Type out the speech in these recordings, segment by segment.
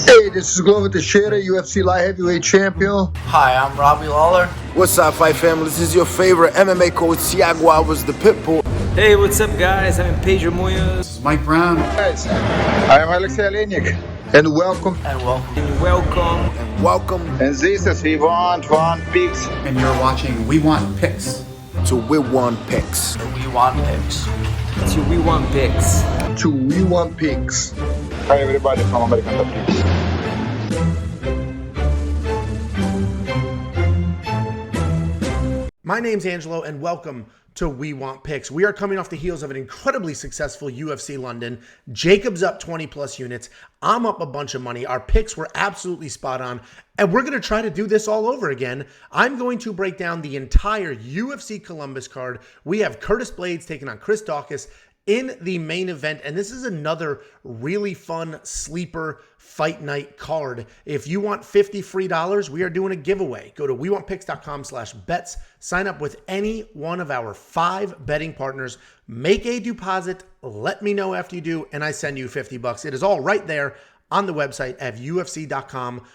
Hey, this is Glover Teixeira, UFC light heavyweight champion. Hi, I'm Robbie Lawler. What's up, fight family? This is your favorite MMA coach, Thiago Alves, the Pitbull. Hey, what's up, guys? I'm Pedro Munoz. This is Mike Brown. Guys, I am Aleksei Oleinik. And welcome. And welcome. And welcome. And welcome. And this is We Want Picks. And you're watching We Want Picks. To We Want Picks. We Want Picks. To We Want Picks. To We Want Picks. Hi everybody from American DRAFTKINGS. My name's Angelo and welcome to We Want Picks. We are coming off the heels of an incredibly successful UFC London. Jacob's up 20 plus units. I'm up a bunch of money. Our picks were absolutely spot on. And we're going to try to do this all over again. I'm going to break down the entire UFC Columbus card. We have Curtis Blaydes taking on Chris Daukaus in the main event, and this is another really fun sleeper fight night card. If you want $50 free, we are doing a giveaway. Go to wewantpicks.com/bets, sign up with any one of our 5 betting partners, make a deposit, let me know after you do, and I send you $50. It is all right there on the website at ufc.com/bets.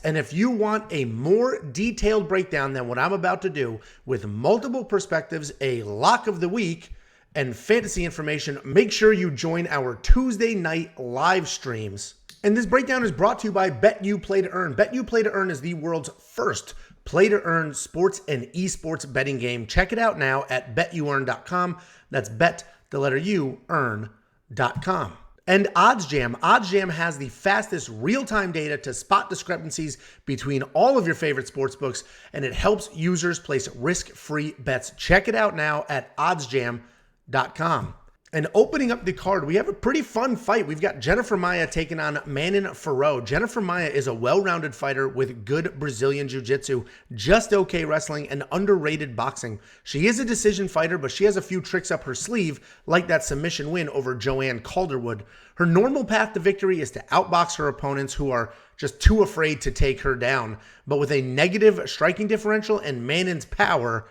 And if you want a more detailed breakdown than what I'm about to do, with multiple perspectives, a lock of the week, and fantasy information, make sure you join our Tuesday night live streams. And this breakdown is brought to you by BETU Play to Earn. BETU Play to Earn is the world's first play to earn sports and esports betting game. Check it out now at betuearn.com. That's bet, the letter U, earn.com. And OddsJam. OddsJam has the fastest real-time data to spot discrepancies between all of your favorite sportsbooks, and it helps users place risk-free bets. Check it out now at oddsjam.com. And opening up the card, we have a pretty fun fight. We've got Jennifer Maia taking on Manon Fiorot. Jennifer Maia is a well-rounded fighter with good Brazilian jiu-jitsu, just okay wrestling, and underrated boxing. She is a decision fighter, but she has a few tricks up her sleeve, like that submission win over Joanne Calderwood. Her normal path to victory is to outbox her opponents who are just too afraid to take her down. But with a negative striking differential and Manon's power,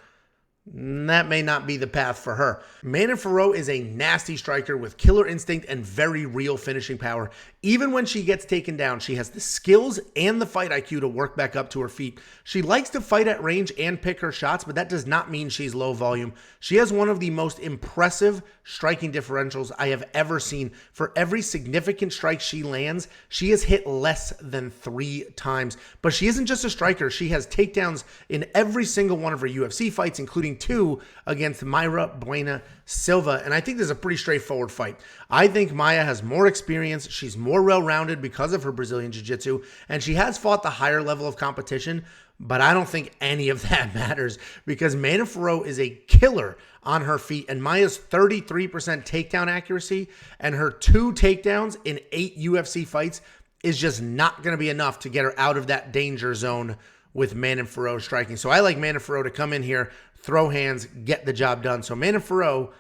that may not be the path for her. Manon Fiorot is a nasty striker with killer instinct and very real finishing power. Even when she gets taken down, she has the skills and the fight IQ to work back up to her feet. She likes to fight at range and pick her shots, but that does not mean she's low volume. She has one of the most impressive striking differentials I have ever seen. For every significant strike she lands, she has hit less than 3 times. But she isn't just a striker. She has takedowns in every single one of her UFC fights, including 2 against Mayra Bueno Silva. And I think this is a pretty straightforward fight. I think Maia has more experience. She's more well-rounded because of her Brazilian jiu-jitsu, and she has fought the higher level of competition, but I don't think any of that matters because Manon Fiorot is a killer on her feet, and Maia's 33% takedown accuracy and her 2 takedowns in 8 UFC fights is just not going to be enough to get her out of that danger zone with Manon Fiorot striking. So I like Manon Fiorot to come in here, throw hands, get the job done. So Manon Fiorot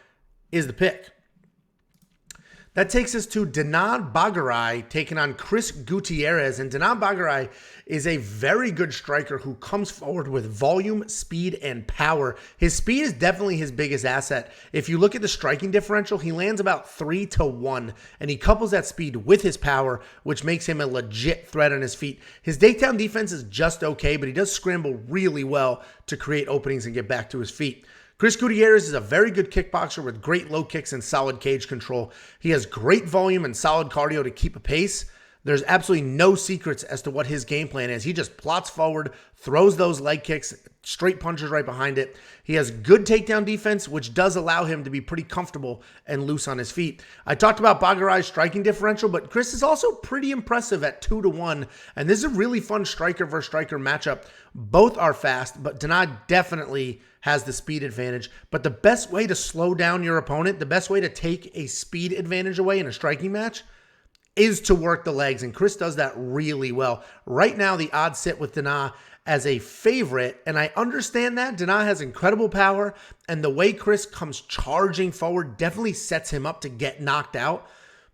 is the pick. That takes us to Danaa taking on Chris Gutierrez. And Danaa is a very good striker who comes forward with volume, speed, and power. His speed is definitely his biggest asset. If you look at the striking differential, he lands about 3-1, and he couples that speed with his power, which makes him a legit threat on his feet. His takedown defense is just okay, but he does scramble really well to create openings and get back to his feet. Chris Gutierrez is a very good kickboxer with great low kicks and solid cage control. He has great volume and solid cardio to keep a pace. There's absolutely no secrets as to what his game plan is. He just plots forward, throws those leg kicks, straight punches right behind it. He has good takedown defense, which does allow him to be pretty comfortable and loose on his feet. I talked about Bagarai's striking differential, but Chris is also pretty impressive at 2-1, and this is a really fun striker versus striker matchup. Both are fast, but Danaa definitely has the speed advantage. But the best way to slow down your opponent, the best way to take a speed advantage away in a striking match is to work the legs, and Chris does that really well. Right now, the odds sit with Danaa as a favorite, and I understand that. Danaa has incredible power, and the way Chris comes charging forward definitely sets him up to get knocked out.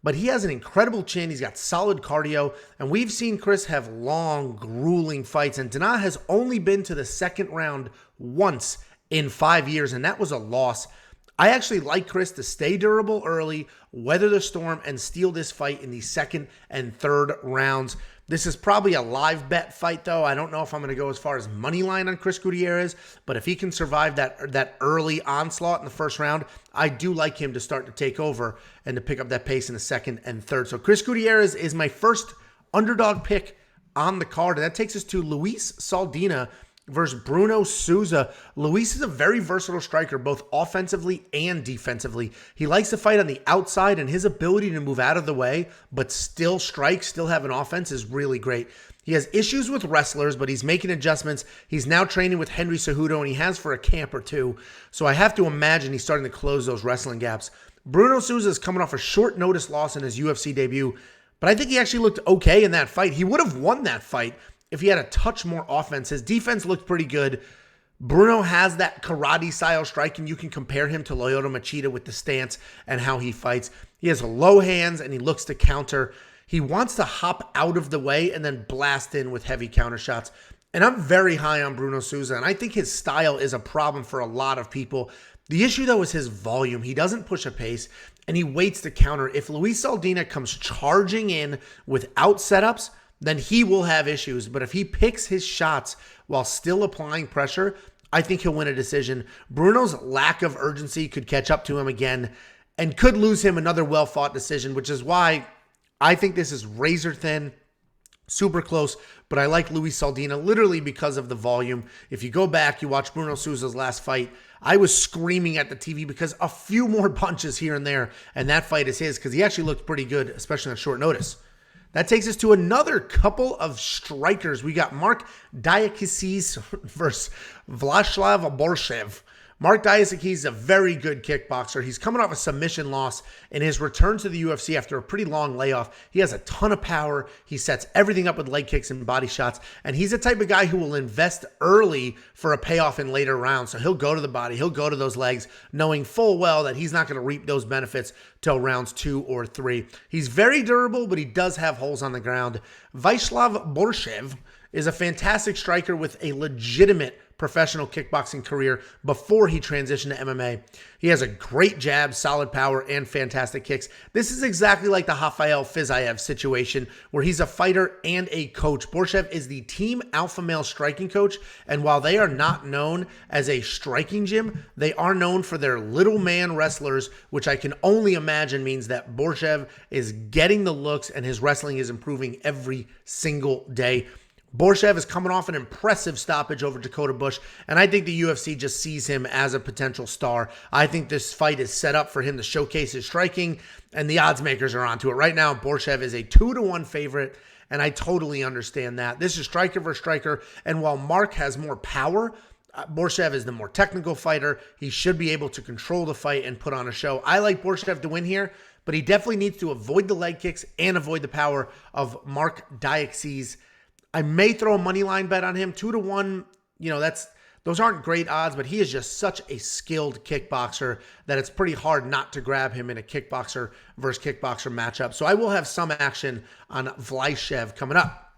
But he has an incredible chin. He's got solid cardio, and we've seen Chris have long, grueling fights, and Danaa has only been to the second round once in 5 years, and that was a loss. I actually like Chris to stay durable early, weather the storm, and steal this fight in the second and third rounds. This is probably a live bet fight, though. I don't know if I'm going to go as far as money line on Chris Gutierrez, but if he can survive that early onslaught in the first round, I do like him to start to take over and to pick up that pace in the second and third. So Chris Gutierrez is my first underdog pick on the card, and that takes us to Luis Saldaña versus Bruno Souza. Luis is a very versatile striker, both offensively and defensively. He likes to fight on the outside, and his ability to move out of the way, but still strike, still have an offense is really great. He has issues with wrestlers, but he's making adjustments. He's now training with Henry Cejudo, and he has for a camp or two. So I have to imagine he's starting to close those wrestling gaps. Bruno Souza is coming off a short notice loss in his UFC debut, but I think he actually looked okay in that fight. He would have won that fight if he had a touch more offense. His defense looked pretty good. Bruno has that karate-style striking. You can compare him to Lyoto Machida with the stance and how he fights. He has low hands, and he looks to counter. He wants to hop out of the way and then blast in with heavy counter shots. And I'm very high on Bruno Souza, and I think his style is a problem for a lot of people. The issue, though, is his volume. He doesn't push a pace, and he waits to counter. If Luis Saldaña comes charging in without setups, then he will have issues. But if he picks his shots while still applying pressure, I think he'll win a decision. Bruno's lack of urgency could catch up to him again and could lose him another well-fought decision, which is why I think this is razor thin, super close, but I like Luis Saldaña literally because of the volume. If you go back, you watch Bruno Souza's last fight, I was screaming at the TV because a few more punches here and there, and that fight is his because he actually looked pretty good, especially on short notice. That takes us to another couple of strikers. We got Marc Diakiese versus Viacheslav Borshchev. Marc Diakiese is a very good kickboxer. He's coming off a submission loss in his return to the UFC after a pretty long layoff. He has a ton of power. He sets everything up with leg kicks and body shots, and he's the type of guy who will invest early for a payoff in later rounds. So he'll go to the body, he'll go to those legs, knowing full well that he's not going to reap those benefits till rounds 2 or 3. He's very durable, but he does have holes on the ground. Viacheslav Borshchev is a fantastic striker with a legitimate professional kickboxing career before he transitioned to MMA. He has a great jab, solid power, and fantastic kicks. This is exactly like the Rafael Fiziev situation where he's a fighter and a coach. Borshchev is the team alpha male striking coach, and while they are not known as a striking gym, they are known for their little man wrestlers, which I can only imagine means that Borshchev is getting the looks and his wrestling is improving every single day. Borshchev is coming off an impressive stoppage over Dakota Bush, and I think the UFC just sees him as a potential star. I think this fight is set up for him to showcase his striking, and the odds makers are onto it. Right now, Borshchev is a 2-1 favorite, and I totally understand that. This is striker versus striker, and while Marc has more power, Borshchev is the more technical fighter. He should be able to control the fight and put on a show. I like Borshchev to win here, but he definitely needs to avoid the leg kicks and avoid the power of Marc Diakiese. I may throw a money line bet on him, 2-1. Those aren't great odds, but he is just such a skilled kickboxer that it's pretty hard not to grab him in a kickboxer versus kickboxer matchup. So I will have some action on Viacheslav coming up.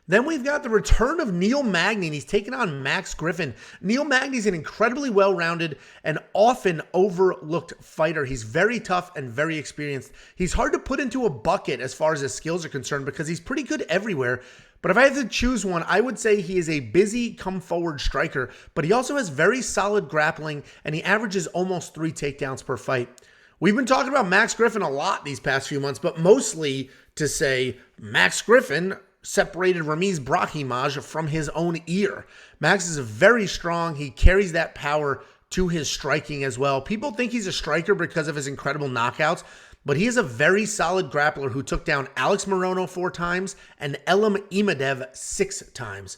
Then we've got the return of Neil Magny, and he's taking on Max Griffin. Neil Magny's an incredibly well-rounded and often overlooked fighter. He's very tough and very experienced. He's hard to put into a bucket as far as his skills are concerned because he's pretty good everywhere. But if I had to choose one, I would say he is a busy come-forward striker, but he also has very solid grappling, and he averages almost 3 takedowns per fight. We've been talking about Max Griffin a lot these past few months, but mostly to say Max Griffin separated Ramiz Brahimaj from his own ear. Max is very strong. He carries that power to his striking as well. People think he's a striker because of his incredible knockouts, but he is a very solid grappler who took down Alex Morono 4 times and Elim Imadev 6 times.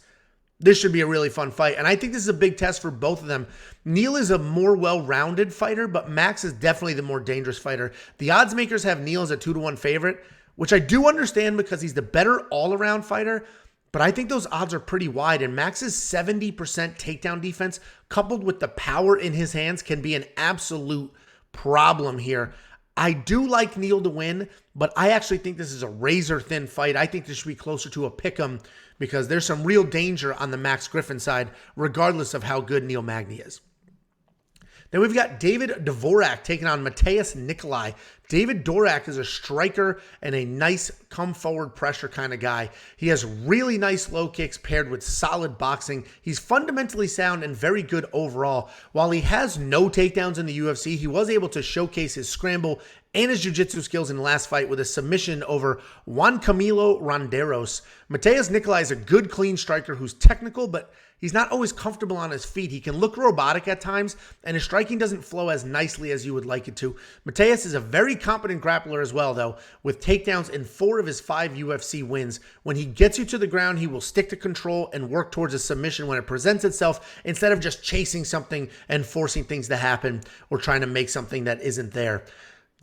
This should be a really fun fight, and I think this is a big test for both of them. Neil is a more well-rounded fighter, but Max is definitely the more dangerous fighter. The odds makers have Neil as a 2-1 favorite, which I do understand because he's the better all-around fighter, but I think those odds are pretty wide, and Max's 70% takedown defense coupled with the power in his hands can be an absolute problem here. I do like Neil to win, but I actually think this is a razor-thin fight. I think this should be closer to a pick'em because there's some real danger on the Max Griffin side, regardless of how good Neil Magny is. Then we've got David Dvořák taking on Matheus Nicolau. David Dvořák is a striker and a nice come forward pressure kind of guy. He has really nice low kicks paired with solid boxing. He's fundamentally sound and very good overall. While he has no takedowns in the UFC, he was able to showcase his scramble and his jiu-jitsu skills in the last fight with a submission over Juan Camilo Ronderos. Matheus Nicolau is a good, clean striker who's technical, but he's not always comfortable on his feet. He can look robotic at times, and his striking doesn't flow as nicely as you would like it to. Matheus is a very competent grappler as well, though, with takedowns in 4 of his 5 UFC wins. When he gets you to the ground, he will stick to control and work towards a submission when it presents itself, instead of just chasing something and forcing things to happen or trying to make something that isn't there.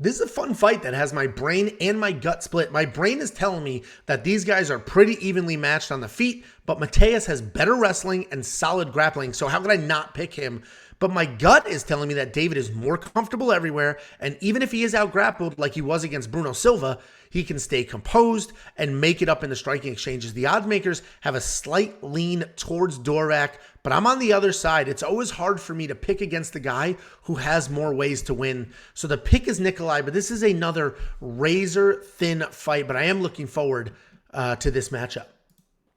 This is a fun fight that has my brain and my gut split. My brain is telling me that these guys are pretty evenly matched on the feet, but Matheus has better wrestling and solid grappling, so how could I not pick him? But my gut is telling me that David is more comfortable everywhere, and even if he is out-grappled like he was against Bruno Silva, he can stay composed and make it up in the striking exchanges. The odds makers have a slight lean towards Dvořák, but I'm on the other side. It's always hard for me to pick against the guy who has more ways to win. So the pick is Nicolau, but this is another razor-thin fight, but I am looking forward to this matchup.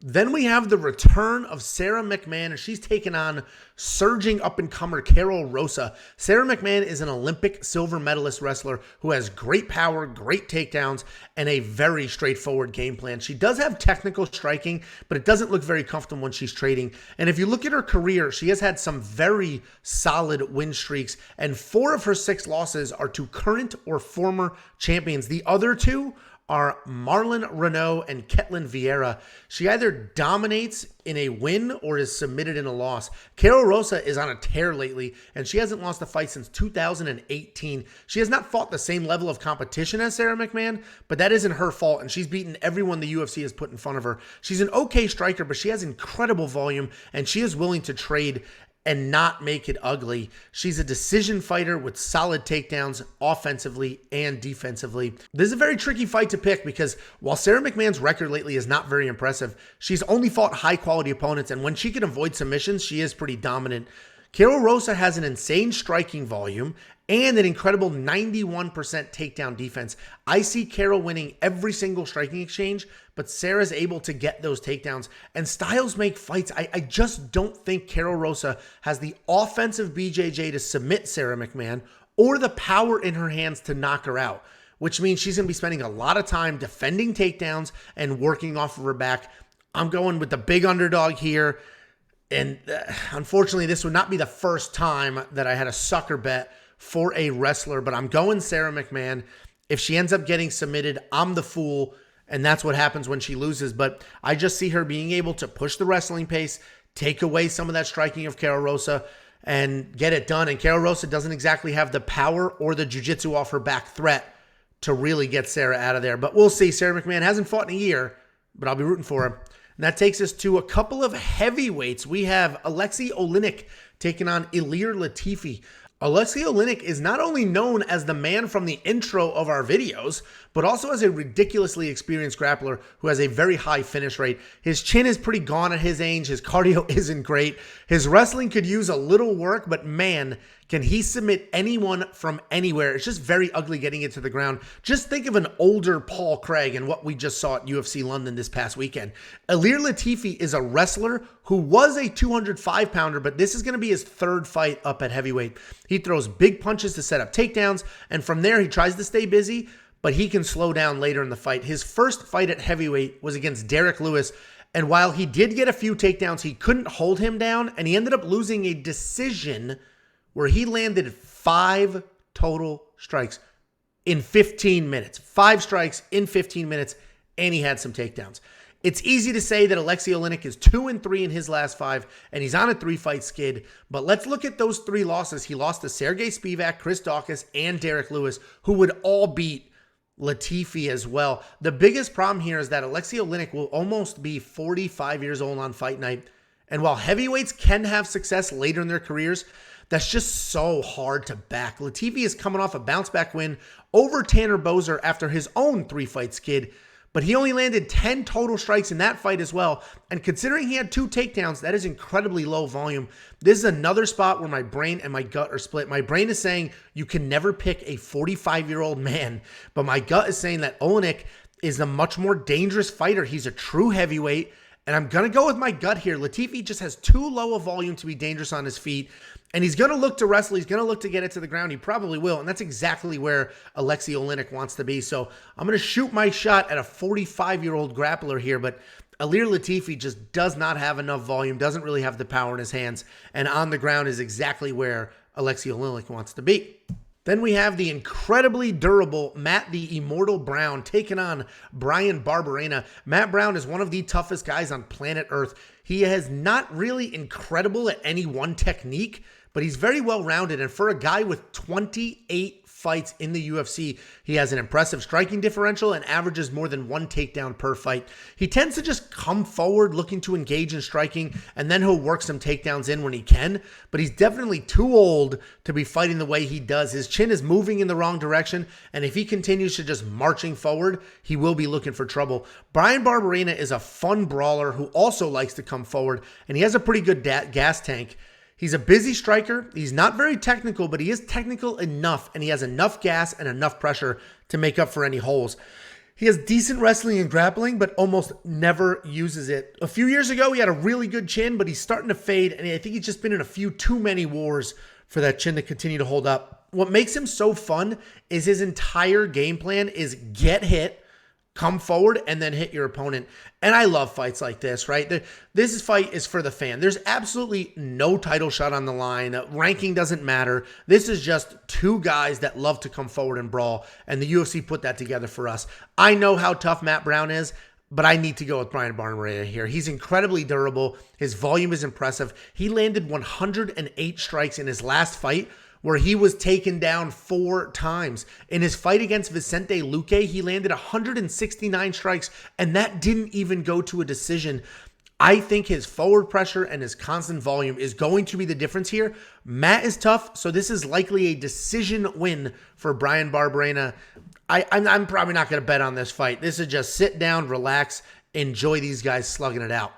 Then we have the return of Sara McMann, and she's taken on surging up-and-comer Karol Rosa. Sara McMann is an Olympic silver medalist wrestler who has great power, great takedowns, and a very straightforward game plan. She does have technical striking, but it doesn't look very comfortable when she's trading. And if you look at her career, she has had some very solid win streaks, and 4 of her 6 losses are to current or former champions. The other 2 are Marlon Renault and Ketlin Vieira. She either dominates in a win or is submitted in a loss. Karol Rosa is on a tear lately, and she hasn't lost a fight since 2018. She has not fought the same level of competition as Sara McMann, but that isn't her fault, and she's beaten everyone the UFC has put in front of her. She's an okay striker, but she has incredible volume, and she is willing to trade and not make it ugly. She's a decision fighter with solid takedowns offensively and defensively. This is a very tricky fight to pick because while Sara McMann's record lately is not very impressive, she's only fought high-quality opponents, and when she can avoid submissions, she is pretty dominant. Karol Rosa has an insane striking volume and an incredible 91% takedown defense. I see Karol winning every single striking exchange, but Sara's able to get those takedowns, and styles make fights. I just don't think Karol Rosa has the offensive BJJ to submit Sara McMann or the power in her hands to knock her out, which means she's going to be spending a lot of time defending takedowns and working off of her back. I'm going with the big underdog here. And unfortunately, this would not be the first time that I had a sucker bet for a wrestler, but I'm going Sara McMann. If she ends up getting submitted, I'm the fool, and that's what happens when she loses. But I just see her being able to push the wrestling pace, take away some of that striking of Karol Rosa, and get it done. And Karol Rosa doesn't exactly have the power or the jiu-jitsu off her back threat to really get Sara out of there. But we'll see. Sara McMann hasn't fought in a year, but I'll be rooting for her. And that takes us to a couple of heavyweights. We have Aleksei Oleinik taking on Ilir Latifi. Aleksei Oleinik is not only known as the man from the intro of our videos, but also as a ridiculously experienced grappler who has a very high finish rate. His chin is pretty gone at his age. His cardio isn't great. His wrestling could use a little work, but man, can he submit anyone from anywhere. It's just very ugly getting it to the ground. Just think of an older Paul Craig and what we just saw at UFC London this past weekend. Ilir Latifi is a wrestler who was a 205-pounder, but this is going to be his 3rd fight up at heavyweight. He throws big punches to set up takedowns, and from there he tries to stay busy, but he can slow down later in the fight. His first fight at heavyweight was against Derek Lewis, and while he did get a few takedowns, he couldn't hold him down, and he ended up losing a decision where he landed 5 total strikes in 15 minutes. 5 strikes in 15 minutes, and he had some takedowns. It's easy to say that Aleksei Oleinik is 2-3 in his last 5, and he's on a 3-fight skid. But let's look at those 3 losses. He lost to Sergey Spivak, Chris Daukaus, and Derek Lewis, who would all beat Latifi as well. The biggest problem here is that Aleksei Oleinik will almost be 45 years old on fight night. And while heavyweights can have success later in their careers, that's just so hard to back. Latifi is coming off a bounce-back win over Tanner Boser after his own 3-fight skid. but he only landed 10 total strikes in that fight as well. And considering he had 2 takedowns, that is incredibly low volume. This is another spot where my brain and my gut are split. My brain is saying you can never pick a 45-year-old man, but my gut is saying that Oleinik is a much more dangerous fighter. He's a true heavyweight, and I'm going to go with my gut here. Latifi just has too low a volume to be dangerous on his feet, and he's going to look to wrestle. He's going to look to get it to the ground. He probably will, and that's exactly where Aleksei Oleinik wants to be. So I'm going to shoot my shot at a 45-year-old grappler here, but Ilir Latifi just does not have enough volume, doesn't really have the power in his hands, and on the ground is exactly where Aleksei Oleinik wants to be. Then we have the incredibly durable Matt the Immortal Brown taking on Bryan Barberena. Matt Brown is one of the toughest guys on planet Earth. He is not really incredible at any one technique, but he's very well-rounded. And for a guy with 28 fights in the UFC, he has an impressive striking differential and averages more than 1 takedown per fight. He tends to just come forward looking to engage in striking, and then he'll work some takedowns in when he can, but he's definitely too old to be fighting the way he does. His chin is moving in the wrong direction, and if he continues to just marching forward, he will be looking for trouble. Bryan Barberena is a fun brawler who also likes to come forward, and he has a pretty good gas tank. He's a busy striker. He's not very technical, but he is technical enough, and he has enough gas and enough pressure to make up for any holes. He has decent wrestling and grappling, but almost never uses it. A few years ago, he had a really good chin, but he's starting to fade, and I think he's just been in a few too many wars for that chin to continue to hold up. What makes him so fun is his entire game plan is get hit, come forward, and then hit your opponent. And I love fights like this, right? This fight is for the fan. There's absolutely no title shot on the line. Ranking doesn't matter. This is just 2 guys that love to come forward and brawl, and the UFC put that together for us. I know how tough Matt Brown is, but I need to go with Bryan Barberena here. He's incredibly durable. His volume is impressive. He landed 108 strikes in his last fight, where he was taken down 4 times. In his fight against Vicente Luque, he landed 169 strikes, and that didn't even go to a decision. I think his forward pressure and his constant volume is going to be the difference here. Matt is tough, so this is likely a decision win for Bryan Barberena. I'm probably not going to bet on this fight. This is just sit down, relax, enjoy these guys slugging it out.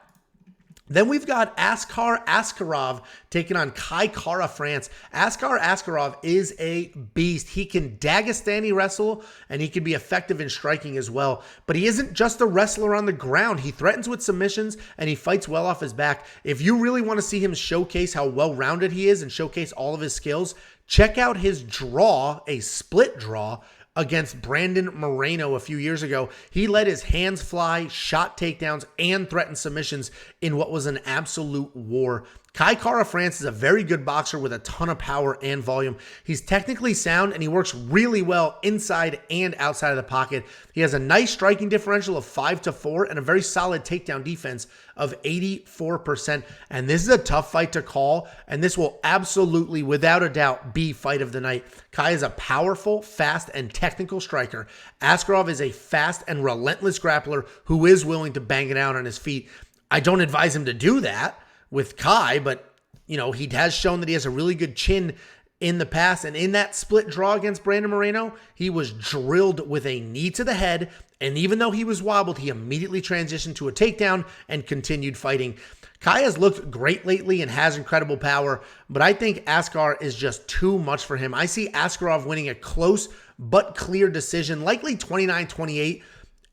Then we've got Askar Askarov taking on Kai Kara France. Askar Askarov is a beast. He can Dagestani wrestle, and he can be effective in striking as well. But he isn't just a wrestler on the ground. He threatens with submissions, and he fights well off his back. If you really want to see him showcase how well-rounded he is and showcase all of his skills, check out his draw, a split draw, against Brandon Moreno a few years ago. He let his hands fly, shot takedowns, and threatened submissions in what was an absolute war. Kai Kara France is a very good boxer with a ton of power and volume. He's technically sound, and he works really well inside and outside of the pocket. He has a nice striking differential of 5-4 and a very solid takedown defense of 84%. And this is a tough fight to call, and this will absolutely, without a doubt, be fight of the night. Kai is a powerful, fast, and technical striker. Askarov is a fast and relentless grappler who is willing to bang it out on his feet. I don't advise him to do that with Kai, but he has shown that he has a really good chin in the past, and in that split draw against Brandon Moreno, he was drilled with a knee to the head, and even though he was wobbled, he immediately transitioned to a takedown and continued fighting. Kai has looked great lately and has incredible power, but I think Askar is just too much for him. I see Askarov winning a close but clear decision, likely 29-28,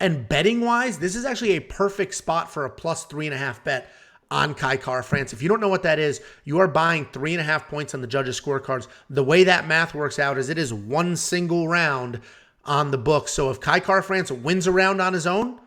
and betting-wise, this is actually a perfect spot for a plus 3.5 bet on Kai Kara France. If you don't know what that is, you are buying 3.5 points on the judges' scorecards. The way that math works out is it is one single round on the book. So if Kai Kara France wins a round on his own,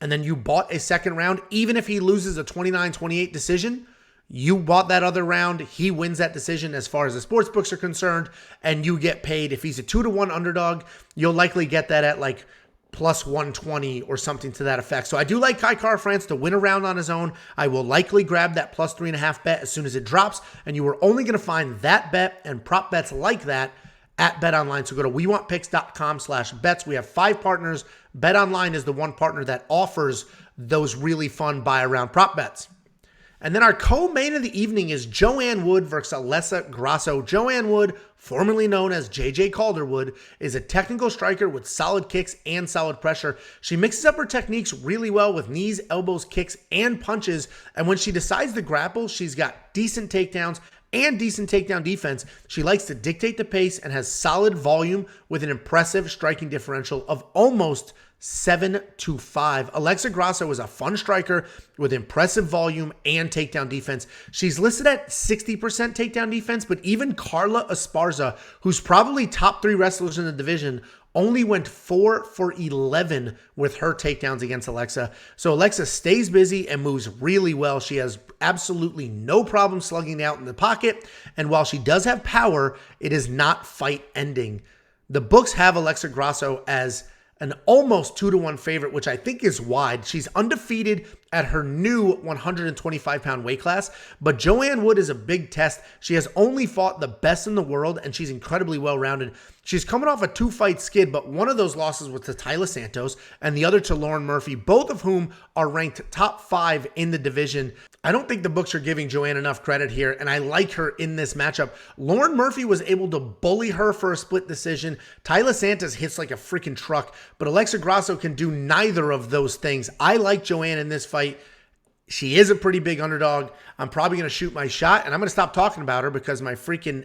and then you bought a second round, even if he loses a 29-28 decision, you bought that other round, he wins that decision as far as the sports books are concerned, and you get paid. If he's a 2-1 underdog, you'll likely get that at like plus 120 or something to that effect. So I do like Kai Kara France to win a round on his own. I will likely grab that plus 3.5 bet as soon as it drops, and you are only going to find that bet and prop bets like that at BetOnline. So go to WeWantPicks.com/bets. We have 5 partners. BetOnline is the one partner that offers those really fun buy-around prop bets. And then our co-main of the evening is Joanne Wood versus Alexa Grasso. Joanne Wood, formerly known as JJ Calderwood, is a technical striker with solid kicks and solid pressure. She mixes up her techniques really well with knees, elbows, kicks, and punches. And when she decides to grapple, she's got decent takedowns and decent takedown defense. She likes to dictate the pace and has solid volume with an impressive striking differential of almost 7-5. Alexa Grasso is a fun striker with impressive volume and takedown defense. She's listed at 60% takedown defense, but even Carla Esparza, who's probably top 3 wrestlers in the division, only went 4 for 11 with her takedowns against Alexa. So Alexa stays busy and moves really well. She has absolutely no problem slugging out in the pocket. And while she does have power, it is not fight ending. The books have Alexa Grasso as an almost 2-1 favorite, which I think is wide. She's undefeated at her new 125-pound weight class, but Joanne Wood is a big test. She has only fought the best in the world, and she's incredibly well-rounded. She's coming off a 2-fight skid, but one of those losses was to Tyler Santos and the other to Lauren Murphy, both of whom are ranked top 5 in the division. I don't think the books are giving Joanne enough credit here, and I like her in this matchup. Lauren Murphy was able to bully her for a split decision. Tyler Santos hits like a freaking truck, but Alexa Grasso can do neither of those things. I like Joanne in this fight. She is a pretty big underdog. I'm probably going to shoot my shot, and I'm going to stop talking about her because my freaking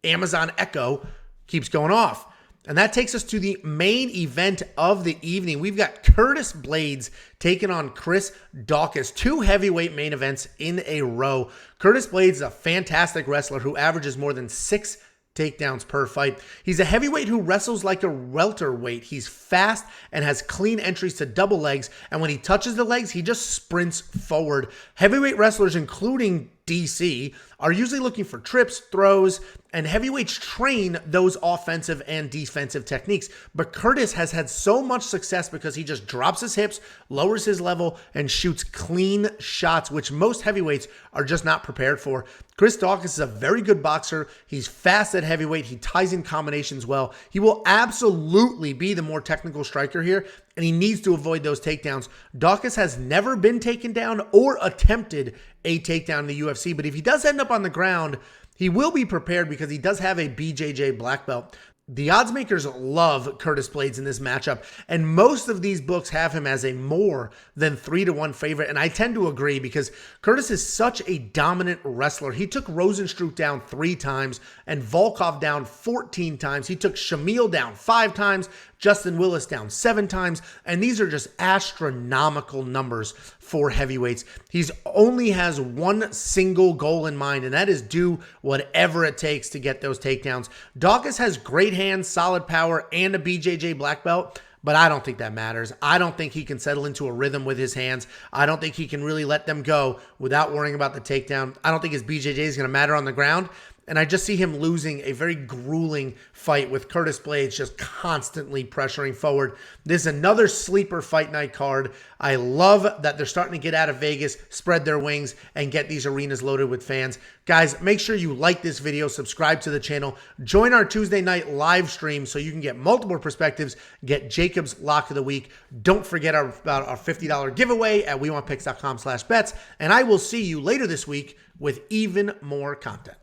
Amazon Echo keeps going off. And that takes us to the main event of the evening. We've got Curtis Blaydes taking on Chris Daukaus. 2 heavyweight main events in a row. Curtis Blaydes is a fantastic wrestler who averages more than 6 takedowns per fight. He's a heavyweight who wrestles like a welterweight. He's fast and has clean entries to double legs, and when he touches the legs, he just sprints forward. Heavyweight wrestlers, including DC, are usually looking for trips, throws, and heavyweights train those offensive and defensive techniques. But Curtis has had so much success because he just drops his hips, lowers his level, and shoots clean shots, which most heavyweights are just not prepared for. Chris Daukaus is a very good boxer. He's fast at heavyweight. He ties in combinations well. He will absolutely be the more technical striker here, and he needs to avoid those takedowns. Daukaus has never been taken down or attempted a takedown in the UFC, but if he does end up on the ground, he will be prepared because he does have a BJJ black belt. The odds makers love Curtis Blaydes in this matchup, and most of these books have him as a more than 3-1 favorite, and I tend to agree because Curtis is such a dominant wrestler. He took Rosenstruck down 3 times and Volkov down 14 times. He took Shamil down 5 times, Justin Willis down 7 times, and these are just astronomical numbers for heavyweights. He's only has one single goal in mind, and that is do whatever it takes to get those takedowns. Daukaus has great hands, solid power, and a BJJ black belt, but I don't think that matters. I don't think he can settle into a rhythm with his hands. I don't think he can really let them go without worrying about the takedown. I don't think his BJJ is going to matter on the ground. And I just see him losing a very grueling fight with Curtis Blaydes just constantly pressuring forward. This is another sleeper fight night card. I love that they're starting to get out of Vegas, spread their wings, and get these arenas loaded with fans. Guys, make sure you like this video, subscribe to the channel, join our Tuesday night live stream so you can get multiple perspectives, get Jacob's Lock of the Week. Don't forget about our $50 giveaway at wewantpicks.com/bets. And I will see you later this week with even more content.